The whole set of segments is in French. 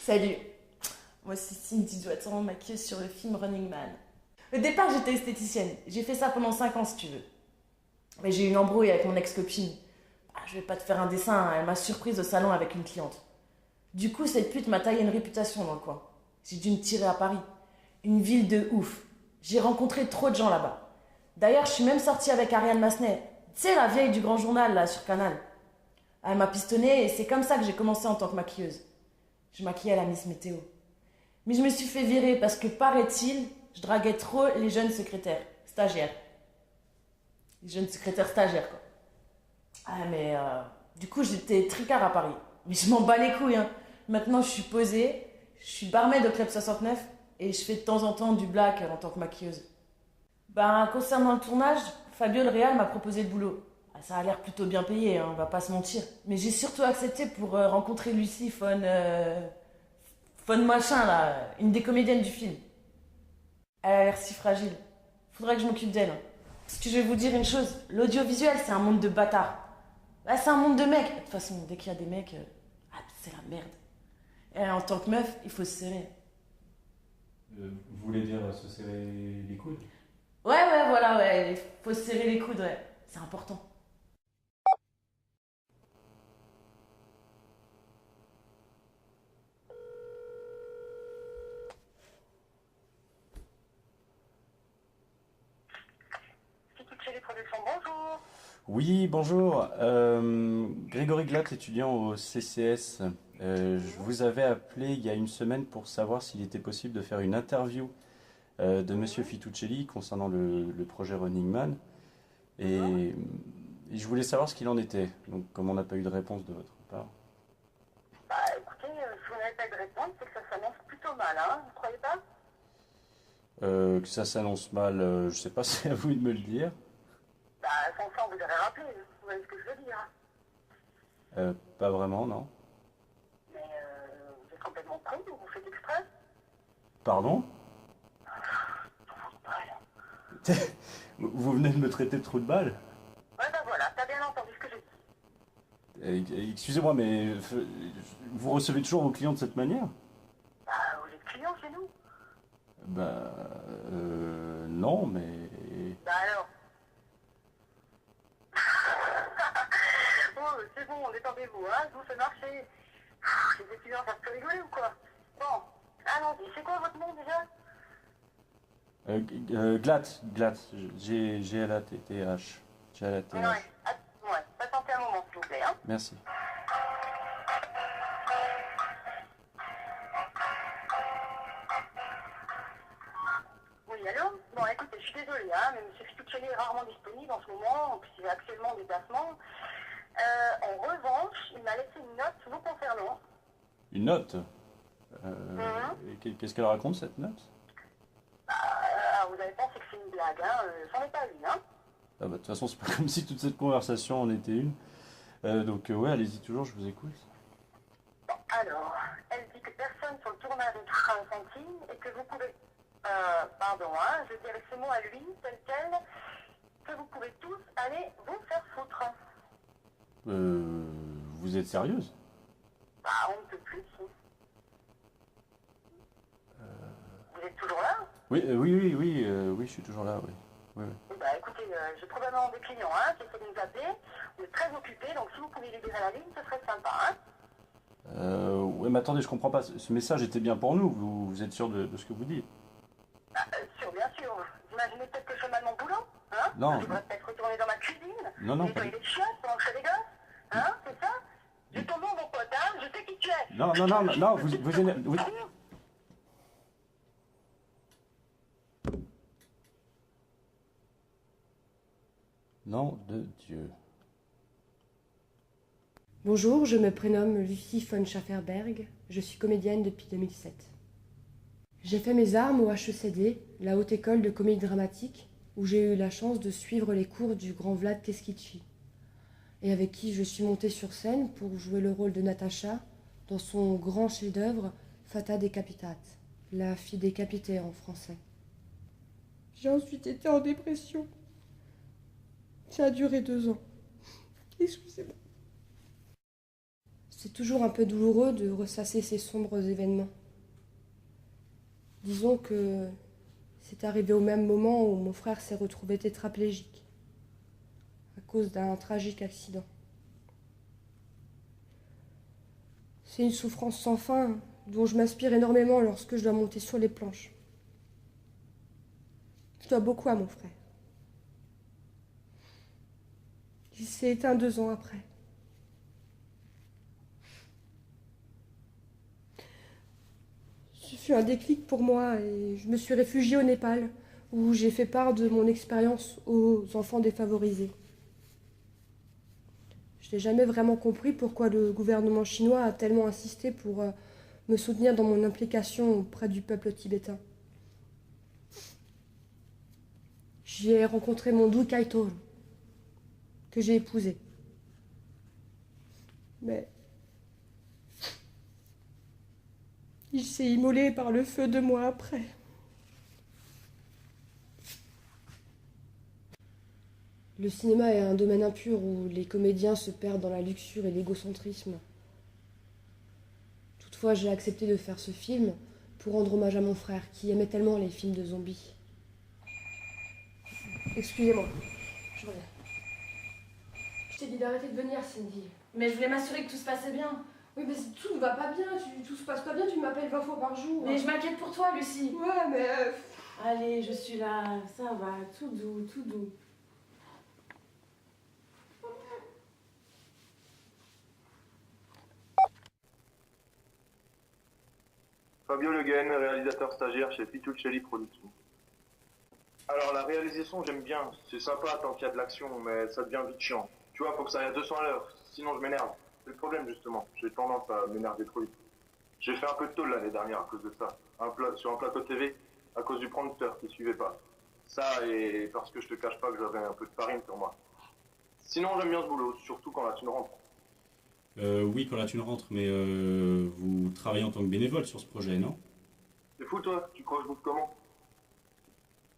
Salut, moi c'est Cindy Doitan, maquilleuse sur le film Running Man. Au départ j'étais esthéticienne, j'ai fait ça pendant 5 ans si tu veux. Mais j'ai eu une embrouille avec mon ex-copine. Je vais pas te faire un dessin, elle m'a surprise au salon avec une cliente. Du coup cette pute m'a taillé une réputation dans le coin. J'ai dû me tirer à Paris. Une ville de ouf. J'ai rencontré trop de gens là-bas. D'ailleurs je suis même sortie avec Ariane Massenet. Tu sais la vieille du Grand Journal là sur Canal. Elle m'a pistonné et c'est comme ça que j'ai commencé en tant que maquilleuse. Je maquillais à la Miss Météo. Mais je me suis fait virer parce que, paraît-il, je draguais trop les jeunes secrétaires, stagiaires. Les jeunes secrétaires stagiaires, quoi. Du coup, j'étais tricard à Paris. Mais je m'en bats les couilles, hein. Maintenant, je suis posée, je suis barmaid au Club 69 et je fais de temps en temps du black en tant que maquilleuse. Concernant le tournage, Fabio le Réal m'a proposé le boulot. Ça a l'air plutôt bien payé, hein, on va pas se mentir. Mais j'ai surtout accepté pour rencontrer Lucie Fon machin là, une des comédiennes du film. Elle a l'air si fragile. Faudrait que je m'occupe d'elle. Parce que je vais vous dire une chose, l'audiovisuel c'est un monde de bâtards. C'est un monde de mecs. De toute façon, dès qu'il y a des mecs, c'est la merde. Et en tant que meuf, il faut se serrer. Vous voulez dire se serrer les coudes? Ouais, voilà, ouais, il faut se serrer les coudes, ouais. C'est important. Bonjour. Oui, bonjour. Grégory Glatt, étudiant au CCS. Je vous avais appelé il y a une semaine pour savoir s'il était possible de faire une interview de Monsieur Fituccelli concernant le projet Running Man. Et je voulais savoir ce qu'il en était. Donc, comme on n'a pas eu de réponse de votre part. Écoutez, si vous n'avez pas de réponse, c'est que ça s'annonce plutôt mal, hein, vous croyez pas? Que ça s'annonce mal, je sais pas, c'est à vous de me le dire. Sans ça, on vous aurait rappelé, vous voyez ce que je veux dire. Pas vraiment, non. Mais vous êtes complètement con, vous faites exprès? Pardon? Vous venez de me traiter de trou de balle? Ouais, voilà, t'as bien entendu ce que j'ai dit. Excusez-moi, mais vous recevez toujours vos clients de cette manière? Vous êtes client chez nous? Non, mais... Alors? Oh, c'est bon, détendez-vous, hein, je vous fais marcher. Les étudiants savent plus rigoler ou quoi? Bon, allons-y, c'est quoi votre nom déjà? Glatt, G-L-A-T-T-H. Ouais, patientez un moment, s'il vous plaît, hein. Merci. Oui, allô? Bon, écoutez, je suis désolée, hein, mais M. Fituccelli est rarement disponible en ce moment, en plus il est actuellement en déplacement. En revanche, il m'a laissé une note vous concernant. Une note? Qu'est-ce qu'elle raconte, cette note? Vous avez pensé que c'est une blague, hein, c'en est pas une, hein. De toute façon, c'est pas comme si toute cette conversation en était une. Ouais, allez-y toujours, je vous écoute. Bon, alors, elle dit que personne sur le tournage ne touchera un centime et que vous pouvez... pardon, hein, je dirais ce mot à lui, tel quel, que vous pouvez tous aller vous faire foutre. Vous êtes sérieuse? On ne peut plus, si. Vous êtes toujours là? Oui, je suis toujours là, oui. Oui. Écoutez, j'ai probablement des clients, hein, qui essaient de nous appeler. Vous êtes très occupés, donc si vous pouviez libérer la ligne, ce serait sympa, hein. Ouais, mais attendez, je comprends pas. Ce message était bien pour nous. Vous êtes sûr de ce que vous dites? Sûr, bien sûr. Vous imaginez peut-être que je fais mal mon boulot, hein? Non. Je devrais peut-être retourner dans ma cuisine. Non, nettoyer les chiottes pendant que je fais des gosses. Hein, c'est ça? J'ai ton nom, mon pote, hein? Je sais qui tu es. Non, vous... Nom de Dieu. Bonjour, je me prénomme Lucie von Schafferberg, je suis comédienne depuis 2007. J'ai fait mes armes au HECD, la Haute École de Comédie Dramatique, où j'ai eu la chance de suivre les cours du grand Vlad Teskitchi, et avec qui je suis montée sur scène pour jouer le rôle de Natacha dans son grand chef-d'œuvre Fata Decapitate, la fille décapitée en français. J'ai ensuite été en dépression. Ça a duré 2 ans. Excusez-moi. C'est toujours un peu douloureux de ressasser ces sombres événements. Disons que c'est arrivé au même moment où mon frère s'est retrouvé tétraplégique à cause d'un tragique accident. C'est une souffrance sans fin dont je m'inspire énormément lorsque je dois monter sur les planches. Je dois beaucoup à mon frère. Il s'est éteint 2 ans après. Ce fut un déclic pour moi et je me suis réfugiée au Népal, où j'ai fait part de mon expérience aux enfants défavorisés. Je n'ai jamais vraiment compris pourquoi le gouvernement chinois a tellement insisté pour me soutenir dans mon implication auprès du peuple tibétain. J'y ai rencontré mon doux Kaito, que j'ai épousé. Mais il s'est immolé par le feu 2 mois après. Le cinéma est un domaine impur où les comédiens se perdent dans la luxure et l'égocentrisme. Toutefois, j'ai accepté de faire ce film pour rendre hommage à mon frère qui aimait tellement les films de zombies. Excusez-moi, je reviens. Je t'ai dit d'arrêter de venir, Cindy. Mais je voulais m'assurer que tout se passait bien. Oui, mais tout ne va pas bien, tout se passe pas bien, tu m'appelles 20 fois par jour. Mais je m'inquiète pour toi, Lucie. Ouais, mais... Allez, je suis là, ça va, tout doux, tout doux. Fabio Le Guen, réalisateur stagiaire chez Fituccelli Productions. Alors la réalisation j'aime bien, c'est sympa tant qu'il y a de l'action, mais ça devient vite chiant. Tu vois, faut que ça aille à 200 à l'heure, sinon je m'énerve. C'est le problème justement, j'ai tendance à m'énerver trop vite. J'ai fait un peu de tôle l'année dernière à cause de ça, sur un plateau TV, à cause du producteur qui suivait pas. Ça et parce que je te cache pas que j'avais un peu de farine sur moi. Sinon j'aime bien ce boulot, surtout quand la thune rentre. Oui, quand la thune rentre, mais vous travaillez en tant que bénévole sur ce projet, non? C'est fou toi, tu crois que je bouffe comment?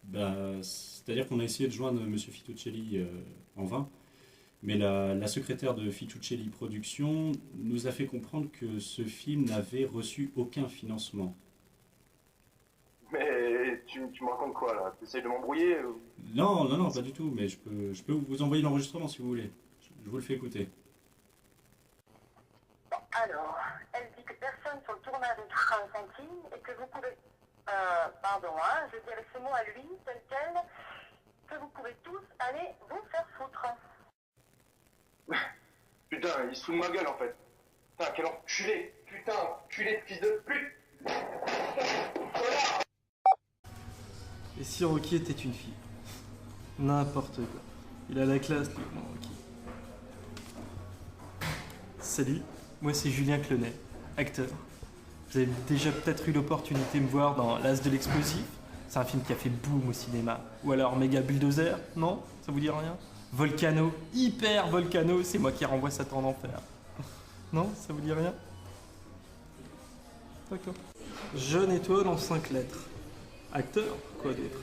Bah, c'est-à-dire qu'on a essayé de joindre Monsieur Fituccelli en vain, mais la secrétaire de Fituccelli Productions nous a fait comprendre que ce film n'avait reçu aucun financement. Mais tu me racontes quoi là? Tu essayes de m'embrouiller ou... Non, pas du tout, mais je peux vous envoyer l'enregistrement si vous voulez. Je vous le fais écouter. Alors, elle dit que personne sur le tournage ne touchera un centime et que vous pouvez... je dis avec ce mot à lui, tel quel, que vous pouvez tous aller vous faire foutre. Putain, il se fout de ma gueule en fait. Putain, quel enculé. Putain, enculé de fils de pute. Connard. Et si Rocky était une fille? N'importe quoi. Il a la classe, lui, mon Rocky. Salut, moi c'est Julien Clonet, acteur. Vous avez déjà peut-être eu l'opportunité de me voir dans L'As de l'explosif. C'est un film qui a fait boom au cinéma. Ou alors Méga Bulldozer, non? Ça vous dit rien? Volcano, Hyper Volcano, c'est moi qui renvoie Satan en enfer. Non? Ça vous dit rien? D'accord. Jeune étoile en 5 lettres. Acteur, quoi d'autre?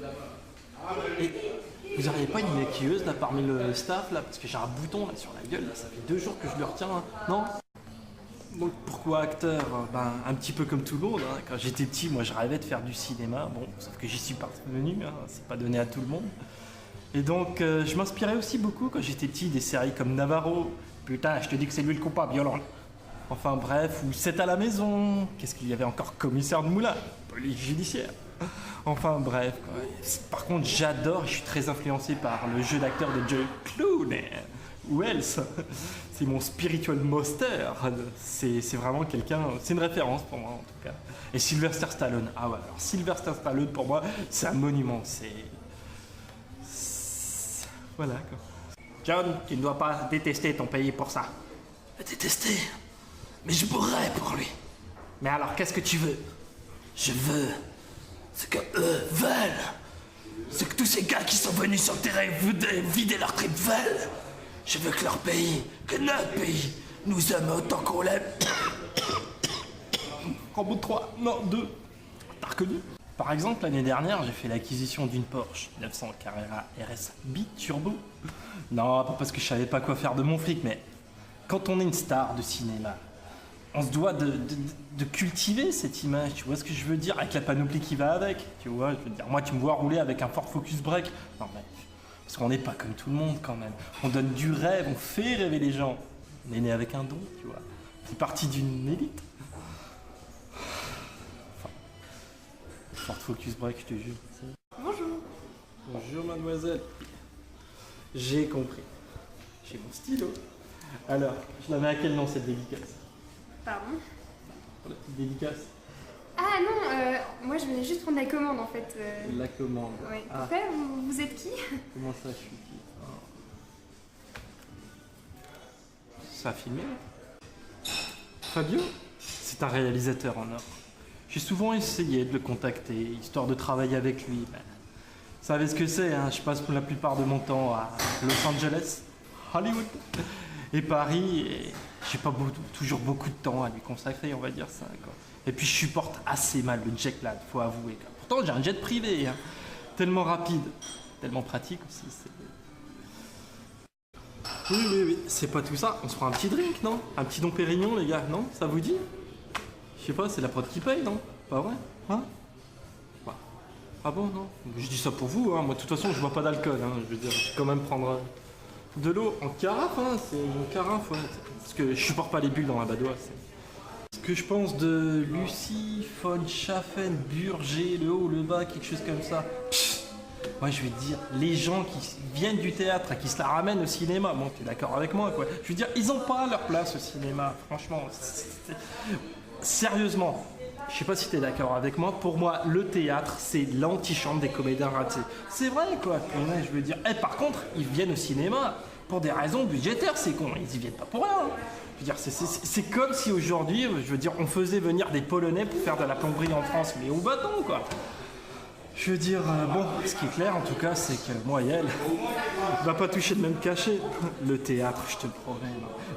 Et vous n'auriez pas une maquilleuse là parmi le staff là? Parce que j'ai un bouton là sur la gueule, là, ça fait 2 jours que je le retiens, hein. Non? Donc pourquoi acteur? Ben un petit peu comme tout le monde, hein. Quand j'étais petit, moi je rêvais de faire du cinéma, bon, sauf que j'y suis parvenu, hein. C'est pas donné à tout le monde. Et donc je m'inspirais aussi beaucoup quand j'étais petit des séries comme Navarro. Putain, je te dis que c'est lui le coupable, violent. Enfin bref, ou C'est à la maison. Qu'est-ce qu'il y avait encore? Commissaire de Moulin, police judiciaire. Enfin bref, quoi. Par contre j'adore, je suis très influencé par le jeu d'acteur de Joe Clooney. Ou else, c'est mon spiritual monster. C'est vraiment quelqu'un, c'est une référence pour moi en tout cas. Et Sylvester Stallone, ah ouais, alors Sylvester Stallone pour moi c'est un monument, voilà quoi. John, tu ne dois pas détester ton pays pour ça. Détester? Mais je mourrais pour lui. Mais alors qu'est-ce que tu veux? Je veux ce que eux veulent. Ce que tous ces gars qui sont venus sur le terrain vider leur trip veulent. Je veux que leur pays, que notre pays, nous aime autant qu'on l'aime. En bout de 3, non, 2. T'as reconnu? Par exemple, l'année dernière, j'ai fait l'acquisition d'une Porsche 900 Carrera RS Bi-Turbo. Non, pas parce que je savais pas quoi faire de mon fric, mais quand on est une star de cinéma, on se doit de cultiver cette image, tu vois ce que je veux dire, avec la panoplie qui va avec, tu vois, je veux dire, moi tu me vois rouler avec un Ford Focus Break, non mais, parce qu'on n'est pas comme tout le monde quand même, on donne du rêve, on fait rêver les gens, on est né avec un don, tu vois, c'est parti d'une élite. Enfin, Ford Focus Break, je te jure. Bonjour. Bonjour mademoiselle, j'ai compris, j'ai mon stylo. Alors, je l'avais à quel nom cette dédicace? Pardon? Pour la petite dédicace. Ah non, moi je venais juste prendre la commande en fait. La commande. Ouais. Ah, Pourquoi vous êtes qui? comment ça, je suis qui? Ah. Ça a filmé là? Fabio, c'est un réalisateur en or. J'ai souvent essayé de le contacter, histoire de travailler avec lui. Mais vous savez ce que c'est, hein? Je passe la plupart de mon temps à Los Angeles, Hollywood et Paris, et j'ai pas toujours beaucoup de temps à lui consacrer, on va dire ça, quoi. Et puis je supporte assez mal le jet lag, faut avouer, quoi. Pourtant j'ai un jet privé, hein. Tellement rapide, tellement pratique aussi. Oui, c'est pas tout ça. On se prend un petit drink, non? Un petit Dom Pérignon, les gars, non? Ça vous dit? Je sais pas, c'est la prod qui paye, non? Pas vrai? Hein? Ouais. Ah bon, non? Je dis ça pour vous, hein. Moi, de toute façon, je bois pas d'alcool, hein. Je veux dire, je vais quand même prendre de l'eau en carafe, hein. C'est une carafe, ouais. Parce que je supporte pas les bulles dans la badoise. Ce que je pense de Lucie von Schaffenburger, le haut, le bas, quelque chose comme ça. Moi, je vais te dire, les gens qui viennent du théâtre et qui se la ramènent au cinéma, bon, tu es d'accord avec moi, quoi. Je veux dire, ils ont pas leur place au cinéma, franchement. Sérieusement, je sais pas si tu es d'accord avec moi, pour moi, le théâtre, c'est l'antichambre des comédiens ratés. C'est vrai, quoi. Je veux dire, par contre, ils viennent au cinéma pour des raisons budgétaires, c'est con. Ils y viennent pas pour rien. Hein. Je veux dire, c'est comme si aujourd'hui, je veux dire, on faisait venir des Polonais pour faire de la plomberie en France, mais au bâton, quoi. Je veux dire, bon, ce qui est clair en tout cas, c'est que moi et elle, on va pas toucher le même cachet. Le théâtre, je te le promets.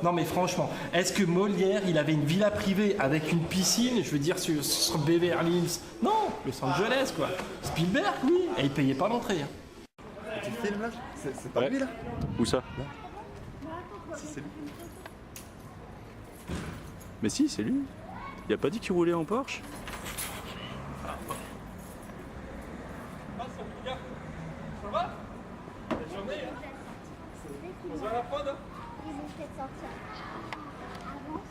Non mais franchement, est-ce que Molière, il avait une villa privée avec une piscine, je veux dire, sur Beverly Hills? Non, Los Angeles, quoi. Spielberg, oui, et il payait pas l'entrée. Hein. Tu filmes là? C'est pas lui là? Où ça? Si c'est lui. Mais si, c'est lui. Il a pas dit qu'il roulait en Porsche? Ça va? Belle journée, hein? On se voit à la prod, hein? Ils vont peut-être sortir. Avance.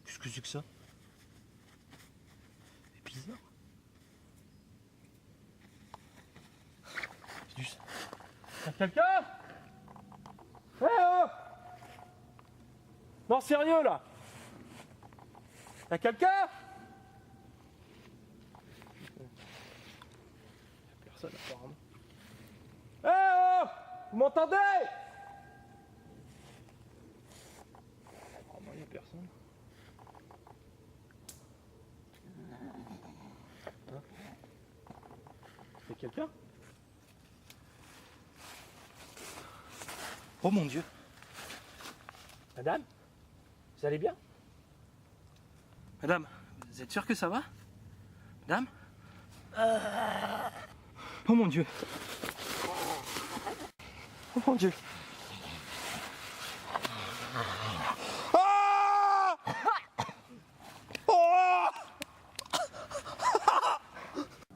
Qu'est-ce que c'est que ça? C'est bizarre. C'est du... Y'a quelqu'un? Eh oh! Non, sérieux là? Y'a quelqu'un? Y'a personne apparemment. Eh oh! Vous m'entendez? Apparemment y'a personne. Hein? Y'a quelqu'un? Oh mon Dieu! Madame? Vous allez bien? Madame, vous êtes sûre que ça va? Madame? Oh mon Dieu! Oh mon Dieu.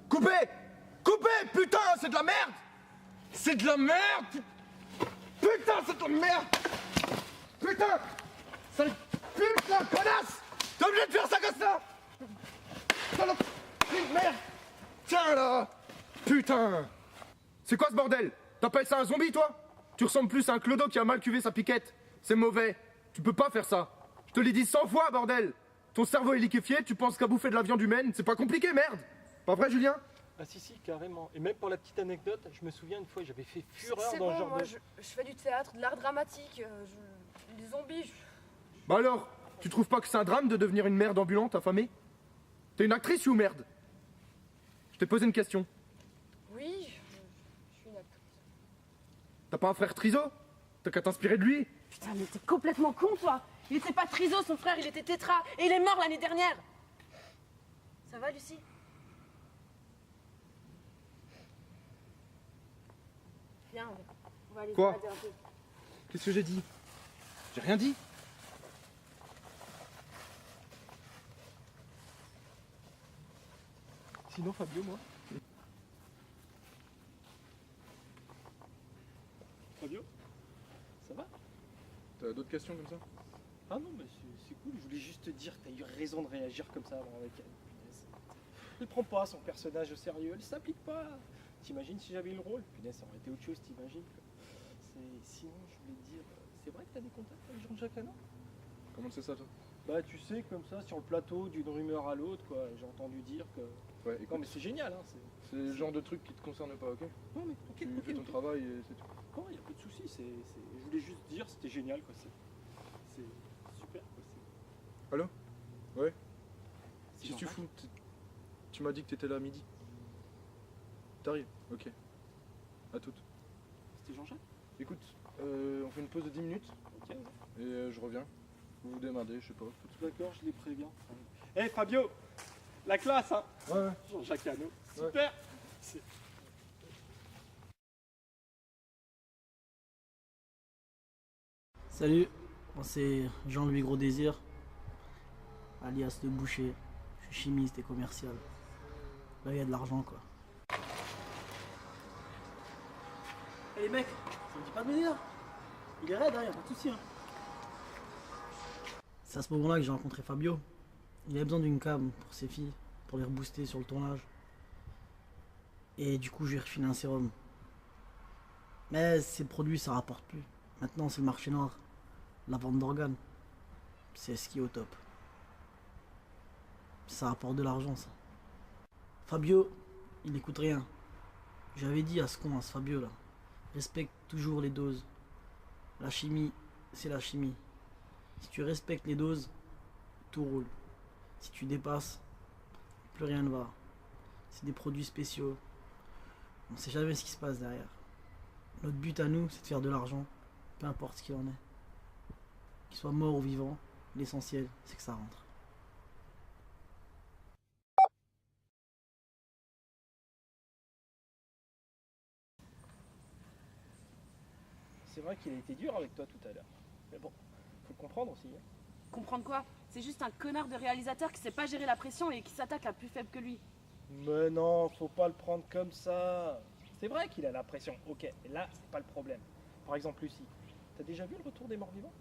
Coupez! Coupez! Putain, c'est de la merde! C'est de la merde! Putain, c'est de la merde! Putain! Sale putain, connasse! T'es obligé de faire ça comme ça! Salope! Merde! Tiens là! Putain! C'est quoi ce bordel? T'appelles ça un zombie, toi? Tu ressembles plus à un clodo qui a mal cuvé sa piquette. C'est mauvais. Tu peux pas faire ça. Je te l'ai dit 100 fois, bordel! Ton cerveau est liquéfié, tu penses qu'à bouffer de la viande humaine, c'est pas compliqué, merde! Pas vrai, Julien? Ah si, carrément. Et même pour la petite anecdote, je me souviens une fois, j'avais fait fureur C'est dans bon, le genre moi de... je fais du théâtre, de l'art dramatique, les zombies. Bah alors, tu trouves pas que c'est un drame de devenir une merde ambulante affamée? T'es une actrice ou merde? Je t'ai posé une question. Oui, je suis une actrice. T'as pas un frère Triso? T'as qu'à t'inspirer de lui? Putain, mais t'es complètement con, toi. Il était pas triso, son frère, il était tétra. Et il est mort l'année dernière. Ça va, Lucie? Viens, on va aller Quoi? se balader un peu. Qu'est-ce que j'ai dit? J'ai rien dit. Sinon, Fabio, moi. Fabio? Ça va? T'as d'autres questions comme ça? Ah non, mais c'est cool. Je voulais juste te dire que t'as eu raison de réagir comme ça avant avec elle. Punaise. Elle prend pas son personnage au sérieux, elle s'applique pas. T'imagines si j'avais eu le rôle? Punaise, ça aurait été autre chose, t'imagines quoi. Sinon, je voulais te dire, c'est vrai que t'as des contacts avec Jean-Jacques Hano? Comment c'est ça, toi? Bah, tu sais, comme ça, sur le plateau, d'une rumeur à l'autre, quoi. J'ai entendu dire que. Ouais, Non, écoute, mais c'est génial, hein. c'est le genre de truc qui te concerne pas, ok? Non, mais Tu fais ton travail et c'est tout. Non, y a pas de soucis. Je voulais juste dire, c'était génial, quoi. C'est super, quoi. Allô? Ouais? C'est Qu'est-ce que tu Jean-Jacques. fous? Tu m'as dit que t'étais là à midi. T'arrives? Ok. À toutes. C'était Jean-Jacques? Écoute, on fait une pause de 10 minutes Ok, ouais. et je reviens. Vous vous démerdez, je sais pas. D'accord, je les préviens. Hé Fabio, la classe, hein. Ouais. Jean-Jacques Hano, super. C'est- Salut, moi c'est Jean-Louis Gros Désir, alias Le Boucher. Je suis chimiste et commercial. Là, il y a de l'argent, quoi. Eh les mecs, ça me dit pas de venir. Il est raide, hein, y a pas de soucis. Hein. C'est à ce moment-là que j'ai rencontré Fabio. Il avait besoin d'une cam pour ses filles, pour les rebooster sur le tournage. Et du coup, je lui ai refilé un sérum. Mais ces produits, ça rapporte plus. Maintenant, c'est le marché noir. La vente d'organes. C'est ce qui est au top. Ça rapporte de l'argent, ça. Fabio, il n'écoute rien. J'avais dit à ce con, à ce Fabio là, respecte toujours les doses. La chimie, c'est la chimie. Si tu respectes les doses, tout roule. Si tu dépasses, plus rien ne va. C'est des produits spéciaux. On sait jamais ce qui se passe derrière. Notre but à nous, c'est de faire de l'argent, peu importe ce qu'il en est. Qu'il soit mort ou vivant, l'essentiel, c'est que ça rentre. C'est vrai qu'il a été dur avec toi tout à l'heure. Mais bon, faut le comprendre aussi. Hein. Comprendre quoi? C'est juste un connard de réalisateur qui sait pas gérer la pression et qui s'attaque à plus faible que lui. Mais non, faut pas le prendre comme ça. C'est vrai qu'il a la pression, ok. Et là, c'est pas le problème. Par exemple, Lucie, t'as déjà vu le retour des morts vivants?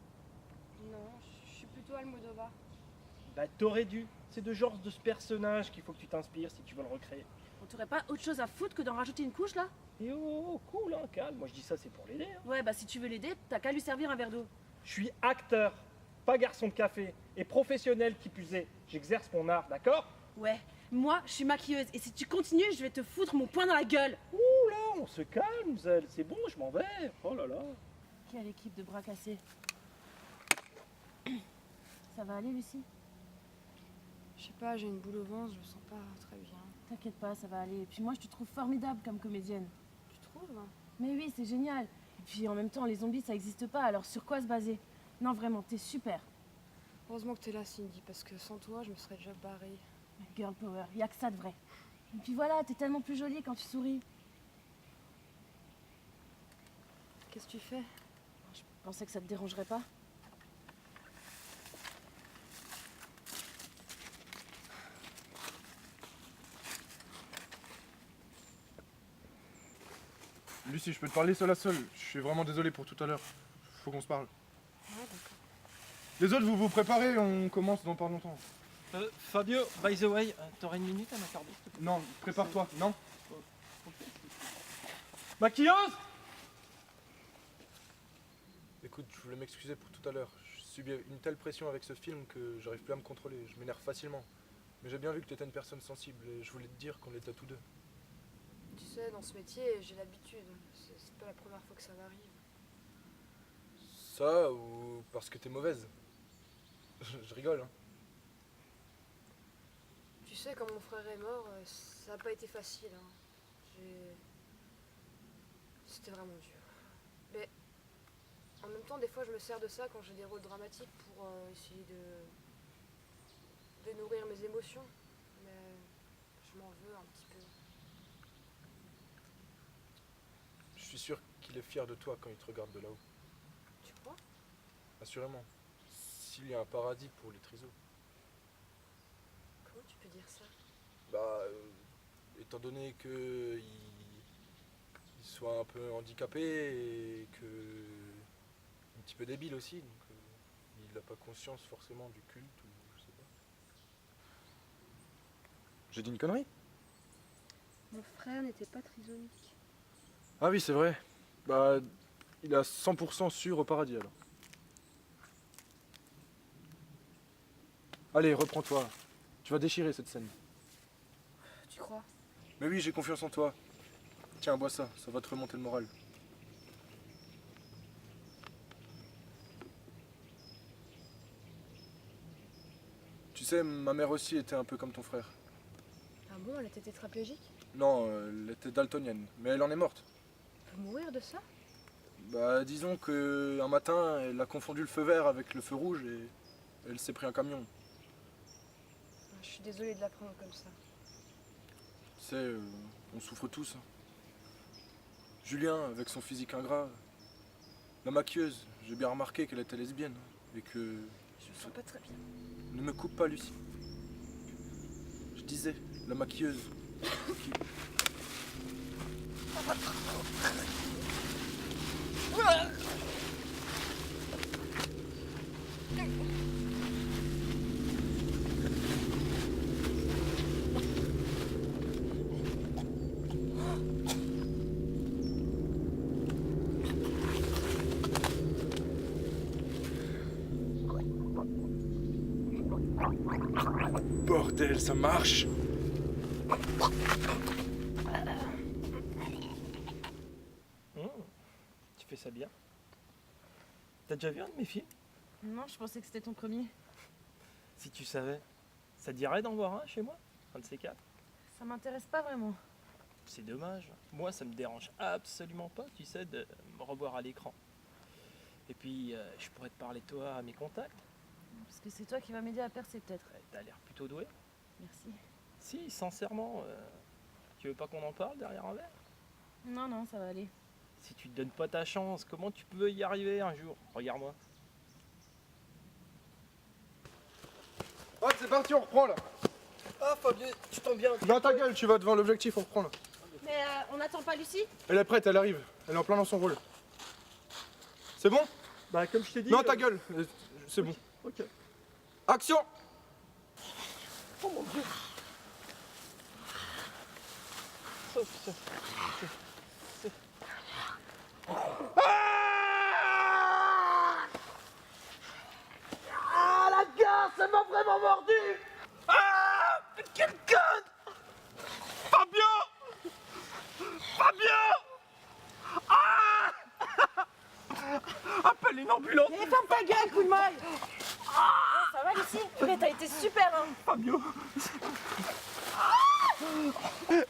Non, je suis plutôt Almodovar. Bah t'aurais dû. C'est de genre de ce personnage qu'il faut que tu t'inspires si tu veux le recréer. On t'aurait pas autre chose à foutre que d'en rajouter une couche là? Et oh, cool, hein, calme. Moi je dis ça, c'est pour l'aider. Hein. Ouais, bah si tu veux l'aider, t'as qu'à lui servir un verre d'eau. Je suis acteur, pas garçon de café, et professionnel qui plus est. J'exerce mon art, d'accord? Ouais, moi je suis maquilleuse et si tu continues, je vais te foutre mon poing dans la gueule. Ouh là, on se calme, Zelle. C'est bon, je m'en vais. Oh là là. Quelle équipe de bras cassés. Ça va aller, Lucie? Je sais pas, j'ai une boule au ventre, je me sens pas très bien. T'inquiète pas, ça va aller. Et puis moi, je te trouve formidable comme comédienne. Tu trouves? Mais oui, c'est génial. Et puis en même temps, les zombies, ça existe pas, alors sur quoi se baser? Non, vraiment, t'es super. Heureusement que t'es là, Cindy, parce que sans toi, je me serais déjà barrée. Girl power, y a que ça de vrai. Et puis voilà, t'es tellement plus jolie quand tu souris. Ok, Qu'est-ce que tu fais? Je pensais que ça te dérangerait pas. Lucie, je peux te parler seul à seul. Je suis vraiment désolé pour tout à l'heure. Faut qu'on se parle. Ouais, d'accord. Les autres, vous vous préparez, on commence dans pas longtemps. Fabio, by the way, t'aurais une minute à m'accorder? Non, prépare-toi, non? Maquilleuse! Écoute, je voulais m'excuser pour tout à l'heure. Je subis une telle pression avec ce film que j'arrive plus à me contrôler. Je m'énerve facilement. Mais j'ai bien vu que tu étais une personne sensible et je voulais te dire qu'on l'était tous deux. Tu sais, dans ce métier, j'ai l'habitude. C'est pas la première fois que ça m'arrive. Ça ou parce que t'es mauvaise? Je rigole, hein. Tu sais, quand mon frère est mort, ça n'a pas été facile. Hein. C'était vraiment dur. Mais en même temps, des fois, je me sers de ça quand j'ai des rôles dramatiques pour essayer de nourrir mes émotions. Mais je m'en veux un petit peu. Je suis sûr qu'il est fier de toi quand il te regarde de là-haut. Tu crois? Assurément. S'il y a un paradis pour les trisos. Comment tu peux dire ça? Bah, étant donné que il soit un peu handicapé et que un petit peu débile aussi, donc il n'a pas conscience forcément du culte ou je sais pas. J'ai dit une connerie? Mon frère n'était pas trisomique. Ah oui, c'est vrai. Bah, il a 100% sûr au paradis alors. Allez, reprends-toi. Tu vas déchirer cette scène. Tu crois? Mais oui, j'ai confiance en toi. Tiens, bois ça va te remonter le moral. Tu sais, ma mère aussi était un peu comme ton frère. Ah bon, elle était tétraplégique? Non, elle était daltonienne, mais elle en est morte. Elle peut mourir de ça? Bah, disons que un matin, elle a confondu le feu vert avec le feu rouge et elle s'est pris un camion. Je suis désolée de l'apprendre comme ça. Tu sais, on souffre tous. Hein. Julien, avec son physique ingrat. La maquilleuse, j'ai bien remarqué qu'elle était lesbienne. Et que... Je me sens pas très bien. Ne me coupe pas, Lucie. Je disais, la maquilleuse. Qui... Bordel, ça marche. Tu fais ça bien. T'as déjà vu un de mes films? Non, je pensais que c'était ton premier. Si tu savais, ça te dirait d'en voir un chez moi? Un de ces quatre? Ça m'intéresse pas vraiment. C'est dommage. Moi, ça me dérange absolument pas, tu sais, de me revoir à l'écran. Et puis, je pourrais te parler de toi à mes contacts. Parce que c'est toi qui vas m'aider à percer peut-être. T'as l'air plutôt doué. Merci. Si, sincèrement, tu veux pas qu'on en parle derrière un verre? Non, non, ça va aller. Si tu te donnes pas ta chance, comment tu peux y arriver un jour? Regarde-moi. Ah, c'est parti, on reprend là. Ah, Fabien, tu tombes bien. Dans ta gueule, tu vas devant l'objectif, on reprend là. Mais on n'attend pas Lucie? Elle est prête, elle arrive. Elle est en plein dans son rôle. C'est bon? Bah, comme je t'ai dit. Non, ta gueule. C'est bon. Ok. Action! Oh mon dieu. Oh putain. Ah, la gare, ça m'a vraiment mordu! Ah, mais quelle conne! Fabien! Ah! Appelle une ambulance! Mais ferme ta gueule, coup de maille! Ça va Lucie? Mais t'as été super hein! Fabio!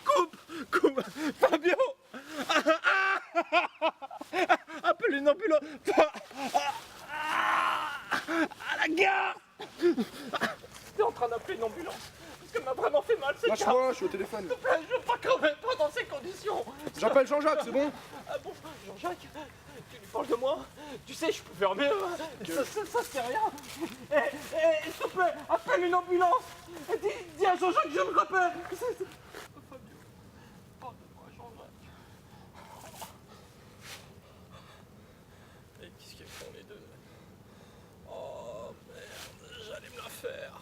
Coupe! Fabio! Appelle une ambulance! À la gare! T'es en train d'appeler une ambulance? Parce qu'elle m'a vraiment fait mal, c'est Lâche-moi, je suis au téléphone. S'il te plaît, je veux pas crever, pas dans ces conditions. J'appelle Jean-Jacques, c'est bon? Ah bon, Jean-Jacques, tu lui parles de moi. Tu sais, je peux faire mieux. Ça c'est rien. S'il te plaît, appelle une ambulance. Et dis à Jean-Jacques que je le repère. Fabio, parle de moi, Jean-Jacques. Et qu'est-ce qu'ils font les deux? Oh merde, j'allais me la faire.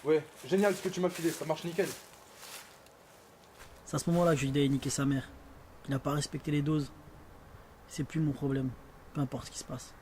Ouais, génial ce que tu m'as filé, ça marche nickel. C'est à ce moment-là que je lui ai dit d'aller niquer sa mère. Il n'a pas respecté les doses. C'est plus mon problème, peu importe ce qui se passe.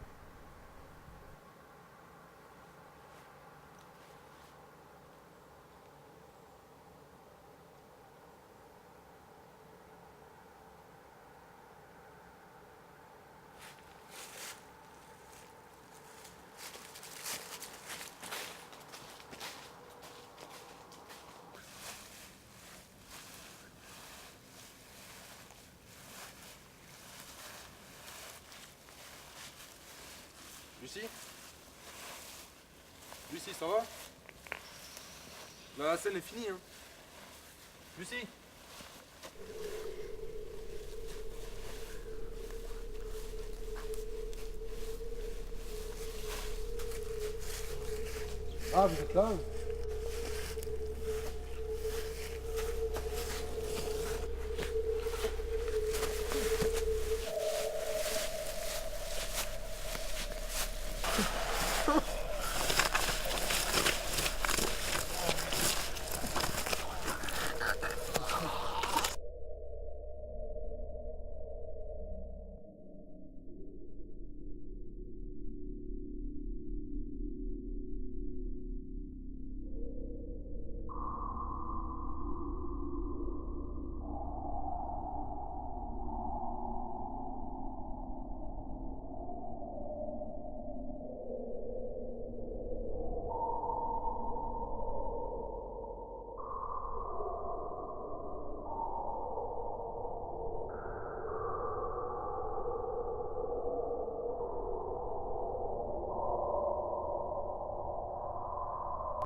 Lucie? Lucie, ça va? La scène est finie, hein. Lucie? Ah, vous êtes là?